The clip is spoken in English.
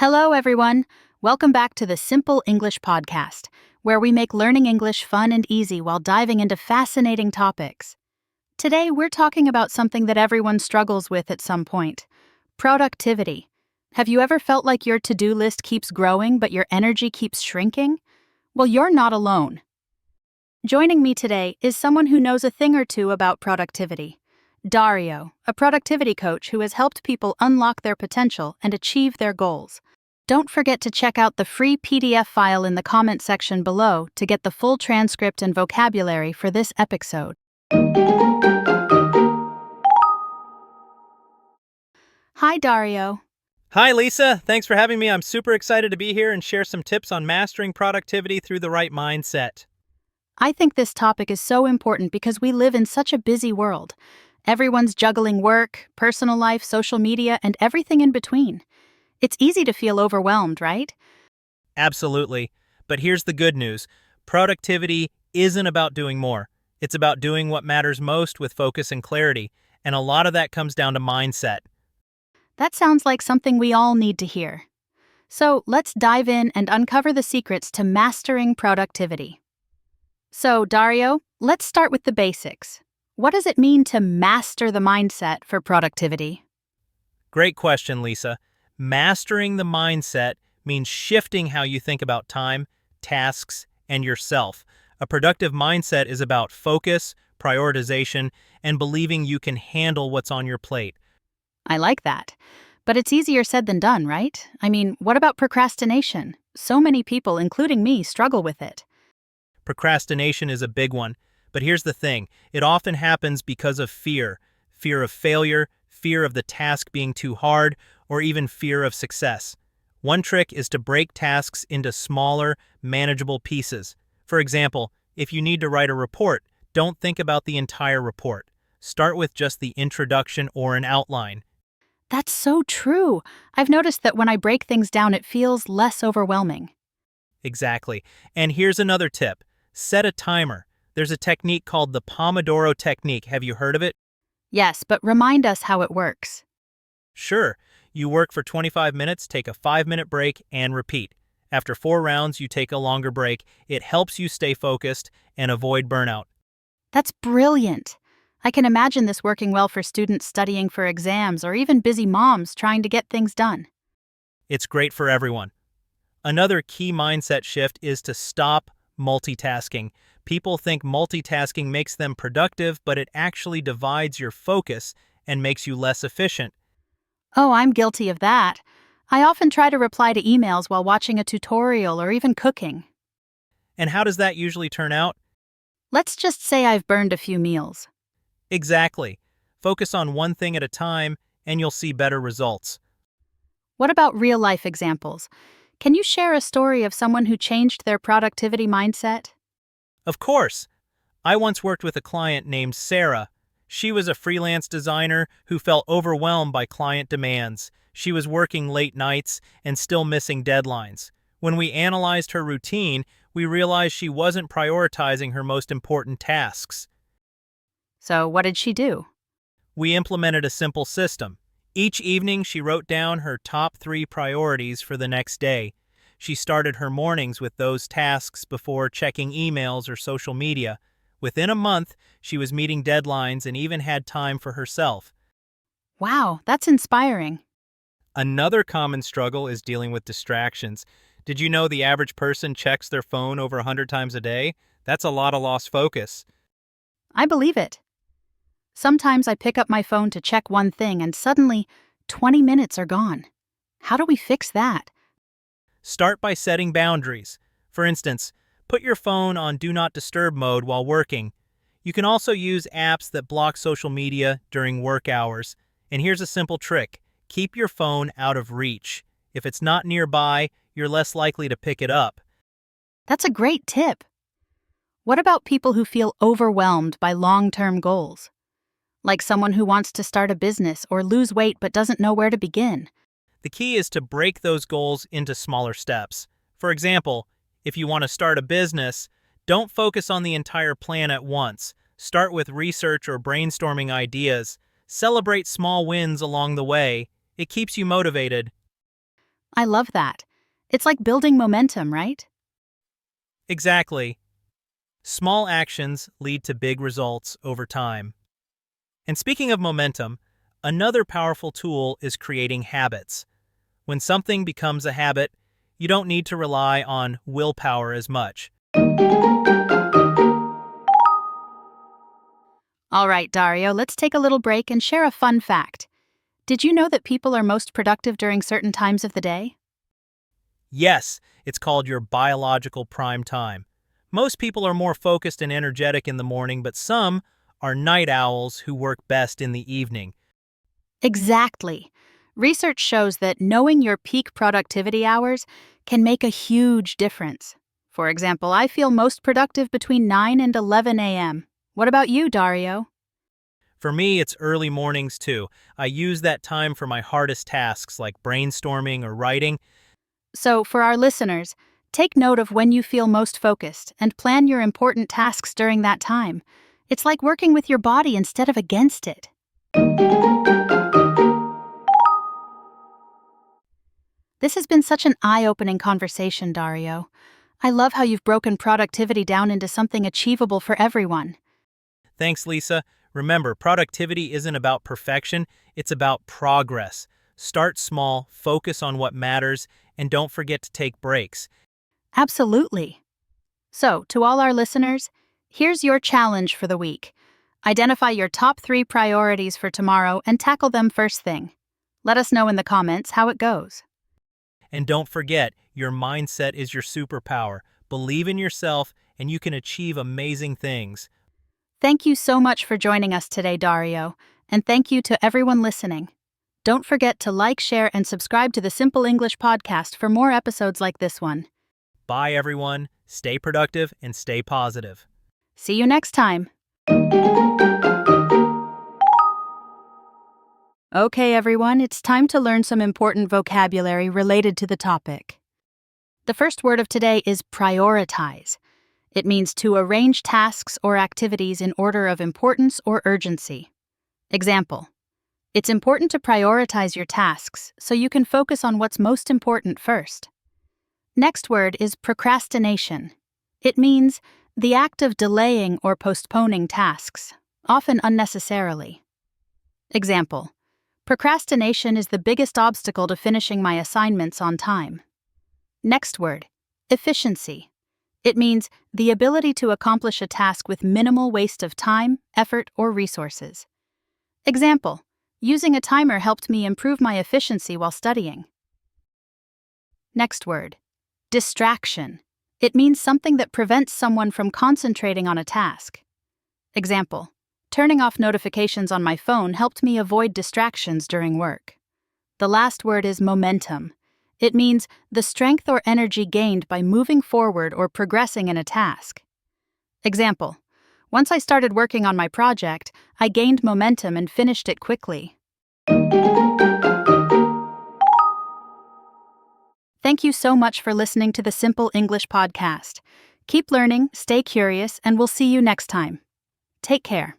Hello, everyone. Welcome back to the Simple English Podcast, where we make learning English fun and easy while diving into fascinating topics. Today, we're talking about something that everyone struggles with at some point: productivity. Have you ever felt like your to-do list keeps growing, but your energy keeps shrinking? Well, you're not alone. Joining me today is someone who knows a thing or two about productivity. Dario, a productivity coach who has helped people unlock their potential and achieve their goals. Don't forget to check out the free PDF file in the comment section below to get the full transcript and vocabulary for this episode. Hi, Dario. Hi, Lisa. Thanks for having me. I'm super excited to be here and share some tips on mastering productivity through the right mindset. I think this topic is so important because we live in such a busy world. Everyone's juggling work, personal life, social media, and everything in between. It's easy to feel overwhelmed, right? Absolutely. But here's the good news. Productivity isn't about doing more. It's about doing what matters most with focus and clarity. And a lot of that comes down to mindset. That sounds like something we all need to hear. So let's dive in and uncover the secrets to mastering productivity. So, Dario, let's start with the basics. What does it mean to master the mindset for productivity? Great question, Lisa. Mastering the mindset means shifting how you think about time, tasks, and yourself. A productive mindset is about focus, prioritization, and believing you can handle what's on your plate. I like that. But it's easier said than done, right? I mean, what about procrastination? So many people, including me, struggle with it. Procrastination is a big one, but here's the thing. It often happens because of fear. Fear of failure, fear of the task being too hard, or even fear of success. One trick is to break tasks into smaller, manageable pieces. For example, if you need to write a report, don't think about the entire report. Start with just the introduction or an outline. That's so true. I've noticed that when I break things down, it feels less overwhelming. Exactly. And here's another tip. Set a timer. There's a technique called the Pomodoro technique. Have you heard of it? Yes, but remind us how it works. Sure. You work for 25 minutes, take a 5-minute break, and repeat. After 4 rounds, you take a longer break. It helps you stay focused and avoid burnout. That's brilliant. I can imagine this working well for students studying for exams or even busy moms trying to get things done. It's great for everyone. Another key mindset shift is to stop multitasking. People think multitasking makes them productive, but it actually divides your focus and makes you less efficient. Oh, I'm guilty of that. I often try to reply to emails while watching a tutorial or even cooking. And how does that usually turn out? Let's just say I've burned a few meals. Exactly. Focus on one thing at a time, and you'll see better results. What about real-life examples? Can you share a story of someone who changed their productivity mindset? Of course. I once worked with a client named Sarah. She was a freelance designer who felt overwhelmed by client demands. She was working late nights and still missing deadlines. When we analyzed her routine, we realized she wasn't prioritizing her most important tasks. So what did she do? We implemented a simple system. Each evening, she wrote down her top 3 priorities for the next day. She started her mornings with those tasks before checking emails or social media. Within a month, she was meeting deadlines and even had time for herself. Wow, that's inspiring. Another common struggle is dealing with distractions. Did you know the average person checks their phone over 100 times a day? That's a lot of lost focus. I believe it. Sometimes I pick up my phone to check one thing and suddenly 20 minutes are gone. How do we fix that? Start by setting boundaries. For instance, put your phone on Do Not Disturb mode while working. You can also use apps that block social media during work hours. And here's a simple trick. Keep your phone out of reach. If it's not nearby, you're less likely to pick it up. That's a great tip. What about people who feel overwhelmed by long-term goals? Like someone who wants to start a business or lose weight but doesn't know where to begin. The key is to break those goals into smaller steps. For example, if you want to start a business, don't focus on the entire plan at once. Start with research or brainstorming ideas. Celebrate small wins along the way. It keeps you motivated. I love that. It's like building momentum, right? Exactly. Small actions lead to big results over time. And speaking of momentum, another powerful tool is creating habits. When something becomes a habit, you don't need to rely on willpower as much. All right, Dario, let's take a little break and share a fun fact. Did you know that people are most productive during certain times of the day? Yes, it's called your biological prime time. Most people are more focused and energetic in the morning, but some are night owls who work best in the evening. Exactly. Research shows that knowing your peak productivity hours can make a huge difference. For example, I feel most productive between 9 and 11 a.m. What about you, Dario? For me, it's early mornings too. I use that time for my hardest tasks like brainstorming or writing. So, for our listeners, take note of when you feel most focused and plan your important tasks during that time. It's like working with your body instead of against it. This has been such an eye-opening conversation, Dario. I love how you've broken productivity down into something achievable for everyone. Thanks, Lisa. Remember, productivity isn't about perfection, it's about progress. Start small, focus on what matters, and don't forget to take breaks. Absolutely. So, to all our listeners, here's your challenge for the week. Identify your top 3 priorities for tomorrow and tackle them first thing. Let us know in the comments how it goes. And don't forget, your mindset is your superpower. Believe in yourself, and you can achieve amazing things. Thank you so much for joining us today, Dario, and thank you to everyone listening. Don't forget to like, share, and subscribe to the Simple English podcast for more episodes like this one. Bye, everyone. Stay productive and stay positive. See you next time. Okay, everyone, it's time to learn some important vocabulary related to the topic. The first word of today is prioritize. It means to arrange tasks or activities in order of importance or urgency. Example: it's important to prioritize your tasks so you can focus on what's most important first. Next word is procrastination. It means the act of delaying or postponing tasks, often unnecessarily. Example: procrastination is the biggest obstacle to finishing my assignments on time. Next word, efficiency. It means the ability to accomplish a task with minimal waste of time, effort, or resources. Example: using a timer helped me improve my efficiency while studying. Next word, distraction. It means something that prevents someone from concentrating on a task. Example: turning off notifications on my phone helped me avoid distractions during work. The last word is momentum. It means the strength or energy gained by moving forward or progressing in a task. Example: once I started working on my project, I gained momentum and finished it quickly. Thank you so much for listening to the Simple English podcast. Keep learning, stay curious, and we'll see you next time. Take care.